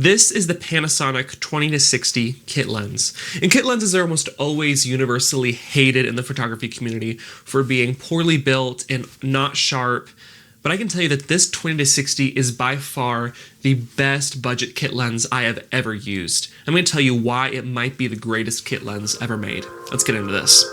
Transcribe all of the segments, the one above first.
This is the Panasonic 20-60 kit lens. And kit lenses are almost always universally hated in the photography community for being poorly built and not sharp. But I can tell you that this 20-60 is by far the best budget kit lens I have ever used. I'm going to tell you why it might be the greatest kit lens ever made. Let's get into this.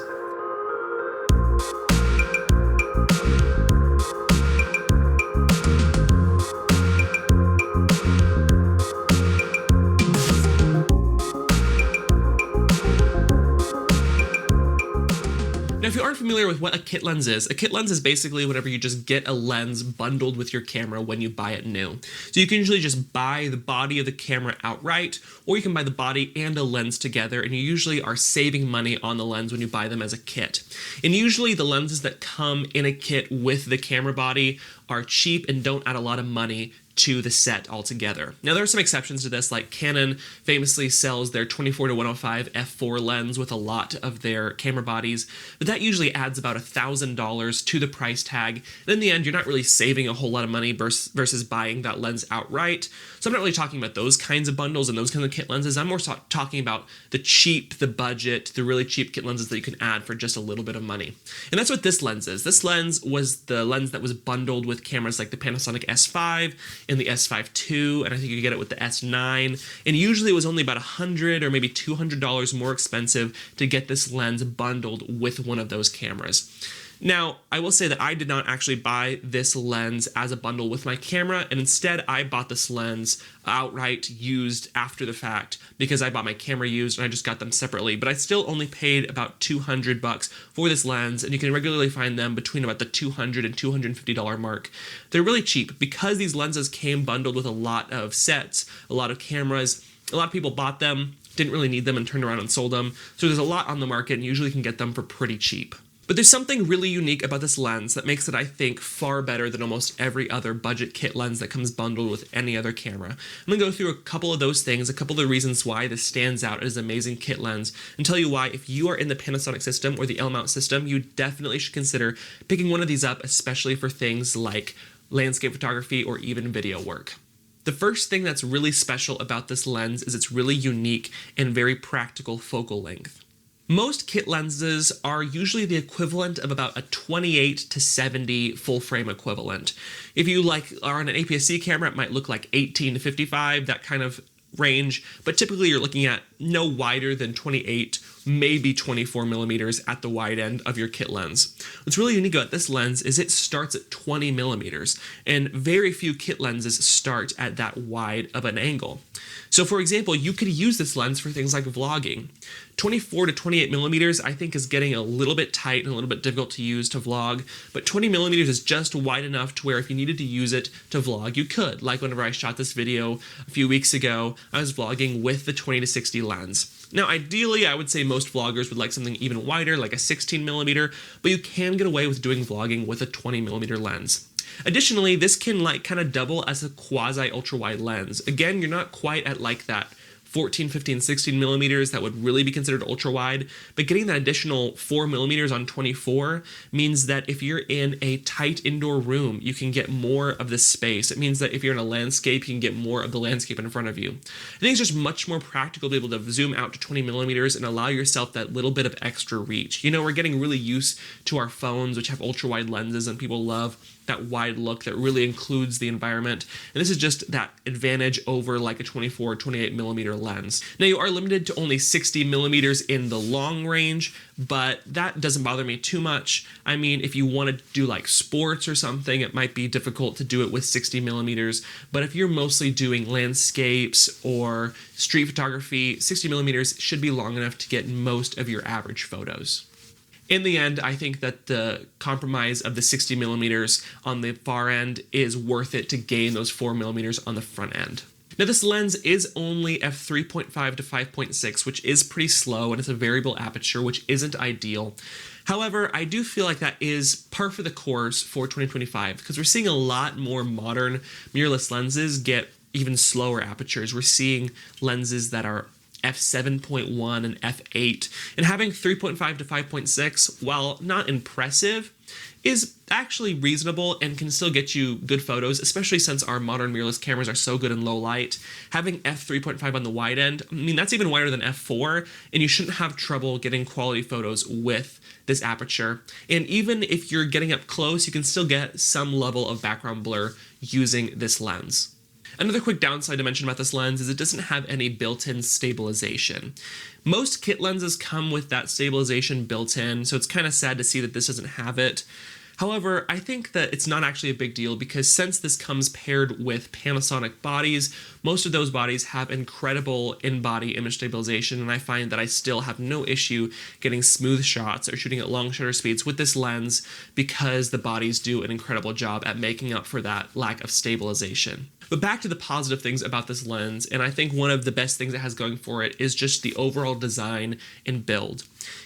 Now, if you aren't familiar with what a kit lens is basically whenever you just get a lens bundled with your camera when you buy it new. So you can usually just buy the body of the camera outright, or you can buy the body and a lens together, and you usually are saving money on the lens when you buy them as a kit. And usually the lenses that come in a kit with the camera body are cheap and don't add a lot of money to the set altogether. Now, there are some exceptions to this, like Canon famously sells their 24-105 f4 lens with a lot of their camera bodies, but that usually adds about $1,000 to the price tag. And in the end, you're not really saving a whole lot of money versus buying that lens outright. So I'm not really talking about those kinds of bundles and those kinds of kit lenses. I'm more talking about the cheap, the budget, the really cheap kit lenses that you can add for just a little bit of money. And that's what this lens is. This lens was the lens that was bundled with cameras like the Panasonic S5 and the S5 II, and I think you could get it with the S9, and usually it was only about $100 or maybe $200 more expensive to get this lens bundled with one of those cameras. Now, I will say that I did not actually buy this lens as a bundle with my camera, and instead I bought this lens outright used after the fact because I bought my camera used and I just got them separately, but I still only paid about $200 for this lens, and you can regularly find them between about the $200 and $250 mark. They're really cheap because these lenses came bundled with a lot of sets, a lot of cameras. A lot of people bought them, didn't really need them, and turned around and sold them, so there's a lot on the market and usually can get them for pretty cheap. But there's something really unique about this lens that makes it, I think, far better than almost every other budget kit lens that comes bundled with any other camera. I'm going to go through a couple of those things, a couple of the reasons why this stands out as an amazing kit lens, and tell you why, if you are in the Panasonic system or the L-mount system, you definitely should consider picking one of these up, especially for things like landscape photography or even video work. The first thing that's really special about this lens is its really unique and very practical focal length. Most kit lenses are usually the equivalent of about a 28 to 70 full frame equivalent. If you are on an APS-C camera, it might look like 18 to 55, that kind of range, but typically you're looking at no wider than 28, maybe 24 millimeters at the wide end of your kit lens. What's really unique about this lens is it starts at 20 millimeters, and very few kit lenses start at that wide of an angle. So for example, you could use this lens for things like vlogging. 24 to 28 millimeters I think is getting a little bit tight and a little bit difficult to use to vlog, but 20 millimeters is just wide enough to where if you needed to use it to vlog, you could. Like whenever I shot this video a few weeks ago, I was vlogging with the 20-60 lens. Now, ideally, I would say most vloggers would like something even wider, like a 16 millimeter, but you can get away with doing vlogging with a 20 millimeter lens. Additionally, this can kind of double as a quasi ultra wide lens. Again, you're not quite at that 14, 15, 16 millimeters that would really be considered ultra wide, but getting that additional 4 millimeters on 24 means that if you're in a tight indoor room, you can get more of the space. It means that if you're in a landscape, you can get more of the landscape in front of you. I think it's just much more practical to be able to zoom out to 20 millimeters and allow yourself that little bit of extra reach. You know, we're getting really used to our phones, which have ultra wide lenses, and people love that wide look that really includes the environment. And this is just that advantage over like a 24 or 28 millimeter lens. Now, you are limited to only 60 millimeters in the long range, but that doesn't bother me too much. I mean, if you want to do like sports or something, it might be difficult to do it with 60 millimeters. But if you're mostly doing landscapes or street photography, 60 millimeters should be long enough to get most of your average photos. In the end, I think that the compromise of the 60 millimeters on the far end is worth it to gain those 4 millimeters on the front end. Now, this lens is only f3.5 to 5.6, which is pretty slow, and it's a variable aperture, which isn't ideal. However, I do feel like that is par for the course for 2025 because we're seeing a lot more modern mirrorless lenses get even slower apertures. We're seeing lenses that are f7.1 and f8, and having 3.5 to 5.6, while not impressive, is actually reasonable and can still get you good photos, especially since our modern mirrorless cameras are so good in low light. Having f3.5 on the wide end, I mean, that's even wider than f4, and you shouldn't have trouble getting quality photos with this aperture. And even if you're getting up close, you can still get some level of background blur using this lens. Another quick downside to mention about this lens is it doesn't have any built-in stabilization. Most kit lenses come with that stabilization built in, so it's kind of sad to see that this doesn't have it. However, I think that it's not actually a big deal because since this comes paired with Panasonic bodies, most of those bodies have incredible in-body image stabilization, and I find that I still have no issue getting smooth shots or shooting at long shutter speeds with this lens because the bodies do an incredible job at making up for that lack of stabilization. But back to the positive things about this lens, and I think one of the best things it has going for it is just the overall design and build.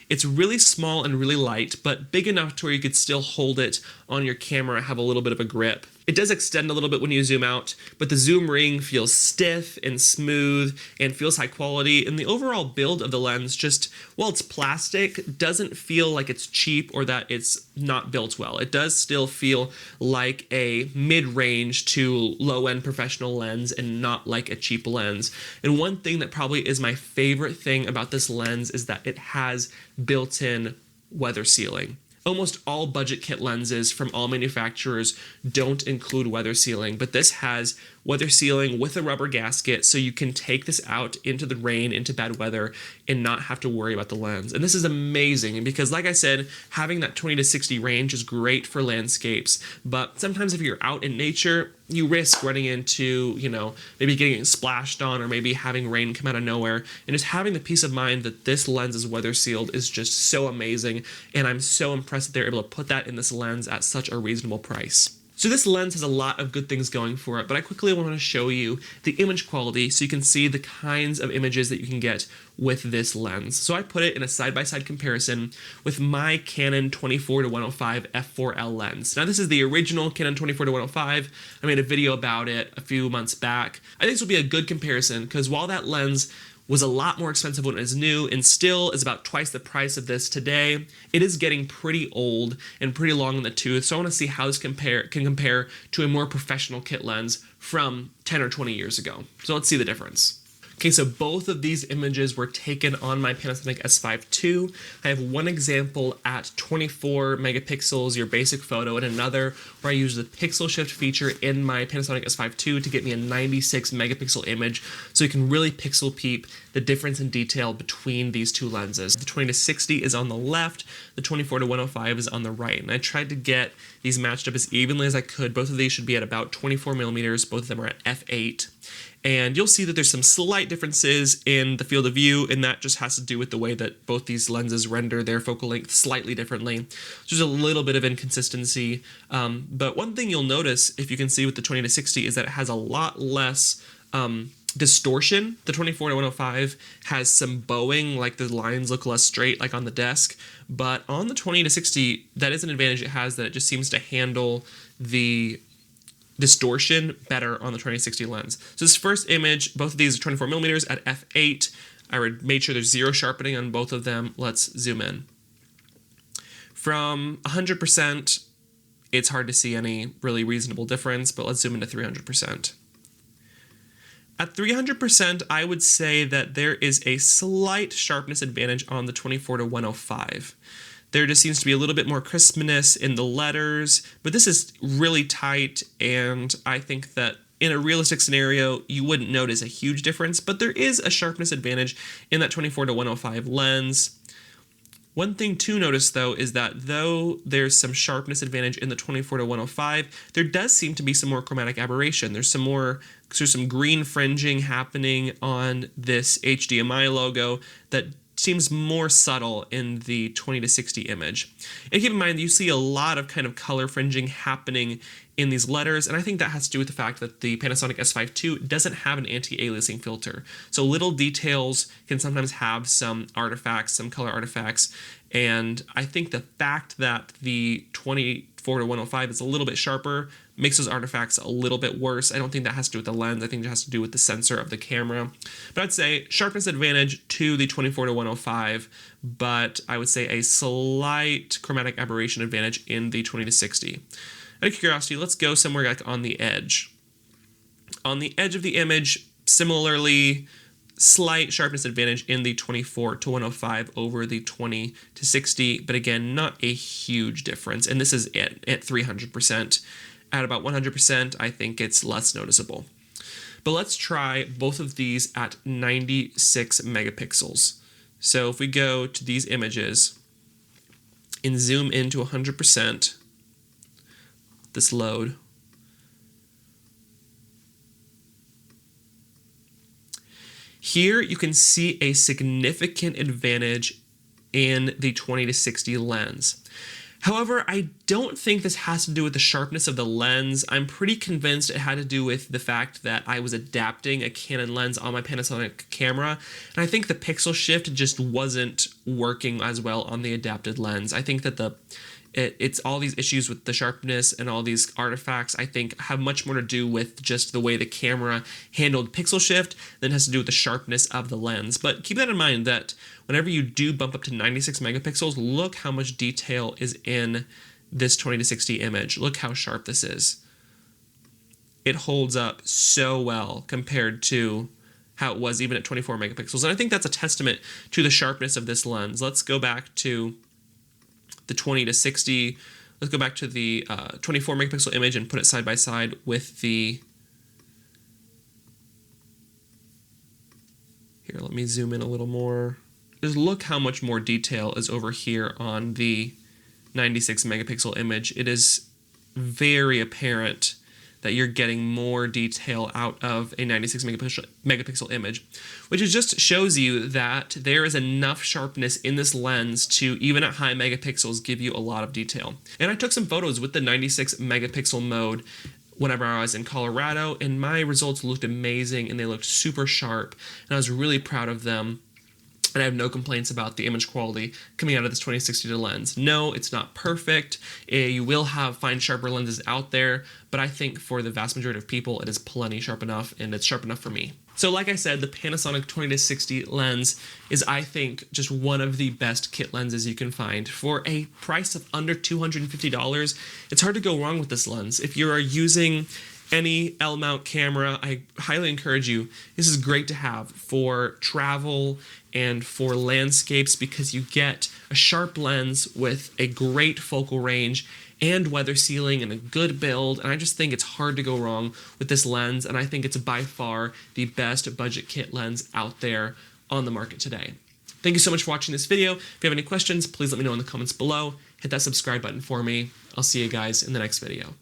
It's really small and really light, but big enough to where you could still hold it on your camera, have a little bit of a grip. It does extend a little bit when you zoom out, but the zoom ring feels stiff and smooth and feels high quality, and the overall build of the lens just, while it's plastic, doesn't feel like it's cheap or that it's not built well. It does still feel like a mid-range to low-end professional lens and not like a cheap lens. And one thing that probably is my favorite thing about this lens is that it has built-in weather sealing. Almost all budget kit lenses from all manufacturers don't include weather sealing, but this has weather sealing with a rubber gasket, so you can take this out into the rain, into bad weather, and not have to worry about the lens. And this is amazing because, like I said, having that 20 to 60 range is great for landscapes, but sometimes if you're out in nature, you risk running into, maybe getting splashed on or maybe having rain come out of nowhere. And just having the peace of mind that this lens is weather sealed is just so amazing, and I'm so impressed that they're able to put that in this lens at such a reasonable price. So this lens has a lot of good things going for it, but I quickly want to show you the image quality so you can see the kinds of images that you can get with this lens. So I put it in a side-by-side comparison with my Canon 24-105 f4L lens. Now this is the original Canon 24-105. I made a video about it a few months back. I think this will be a good comparison because while that lens was a lot more expensive when it was new and still is about twice the price of this today, it is getting pretty old and pretty long in the tooth, so I want to see how this can compare to a more professional kit lens from 10 or 20 years ago. So let's see the difference. Okay, so both of these images were taken on my Panasonic S5 II. I have one example at 24 megapixels, your basic photo, and another where I use the pixel shift feature in my Panasonic S5 II to get me a 96 megapixel image, so you can really pixel peep the difference in detail between these two lenses. The 20 to 60 is on the left, the 24-105 is on the right, and I tried to get these matched up as evenly as I could. Both of these should be at about 24 millimeters, both of them are at f8. And you'll see that there's some slight differences in the field of view, and that just has to do with the way that both these lenses render their focal length slightly differently. So there's a little bit of inconsistency, but one thing you'll notice, if you can see with the 20 to 60, is that it has a lot less distortion. The 24-105 has some bowing, like the lines look less straight, like on the desk, but on the 20 to 60, that is an advantage it has, that it just seems to handle the distortion better on the 20-60 lens. So this first image, both of these are 24 millimeters at f8. I made sure there's zero sharpening on both of them. Let's zoom in. From 100%, it's hard to see any really reasonable difference, but let's zoom into 300%. At 300%, I would say that there is a slight sharpness advantage on the 24-105. There just seems to be a little bit more crispness in the letters, but this is really tight, and I think that in a realistic scenario, you wouldn't notice a huge difference, but there is a sharpness advantage in that 24-105 lens. One thing to notice, though, is that though there's some sharpness advantage in the 24-105, there does seem to be some more chromatic aberration. There's some green fringing happening on this HDMI logo that seems more subtle in the 20 to 60 image. And keep in mind, you see a lot of kind of color fringing happening in these letters, and I think that has to do with the fact that the Panasonic S5 II doesn't have an anti-aliasing filter. So little details can sometimes have some artifacts, some color artifacts, and I think the fact that the 24-105 is a little bit sharper makes those artifacts a little bit worse. I don't think that has to do with the lens. I think it has to do with the sensor of the camera. But I'd say sharpness advantage to the 24-105, but I would say a slight chromatic aberration advantage in the 20-60. Out of curiosity, let's go somewhere like on the edge. On the edge of the image, similarly, slight sharpness advantage in the 24-105 over the 20-60, but again, not a huge difference. And this is at 300%. At about 100%, I think it's less noticeable. But let's try both of these at 96 megapixels. So if we go to these images and zoom into 100%, this load, here you can see a significant advantage in the 20-60 lens. However, I don't think this has to do with the sharpness of the lens. I'm pretty convinced it had to do with the fact that I was adapting a Canon lens on my Panasonic camera, and I think the pixel shift just wasn't working as well on the adapted lens. I think that it's all these issues with the sharpness and all these artifacts, I think, have much more to do with just the way the camera handled pixel shift than it has to do with the sharpness of the lens. But keep that in mind that whenever you do bump up to 96 megapixels, look how much detail is in this 20-60 image. Look how sharp this is. It holds up so well compared to how it was even at 24 megapixels. And I think that's a testament to the sharpness of this lens. Let's go back to the 20-60. Let's go back to the 24 megapixel image and put it side by side with the, here, let me zoom in a little more. Just look how much more detail is over here on the 96 megapixel image. It is very apparent that you're getting more detail out of a 96 megapixel image, which just shows you that there is enough sharpness in this lens to, even at high megapixels, give you a lot of detail. And I took some photos with the 96 megapixel mode whenever I was in Colorado, and my results looked amazing and they looked super sharp, and I was really proud of them. And I have no complaints about the image quality coming out of this 20-60 lens. No, it's not perfect. You will find sharper lenses out there, but I think for the vast majority of people, it is plenty sharp enough, and it's sharp enough for me. So like I said, the Panasonic 20-60 lens is, I think, just one of the best kit lenses you can find. For a price of under $250, it's hard to go wrong with this lens. If you are using any L-mount camera, I highly encourage you. This is great to have for travel and for landscapes because you get a sharp lens with a great focal range and weather sealing and a good build, and I just think it's hard to go wrong with this lens, and I think it's by far the best budget kit lens out there on the market today. Thank you so much for watching this video. If you have any questions, please let me know in the comments below. Hit that subscribe button for me. I'll see you guys in the next video.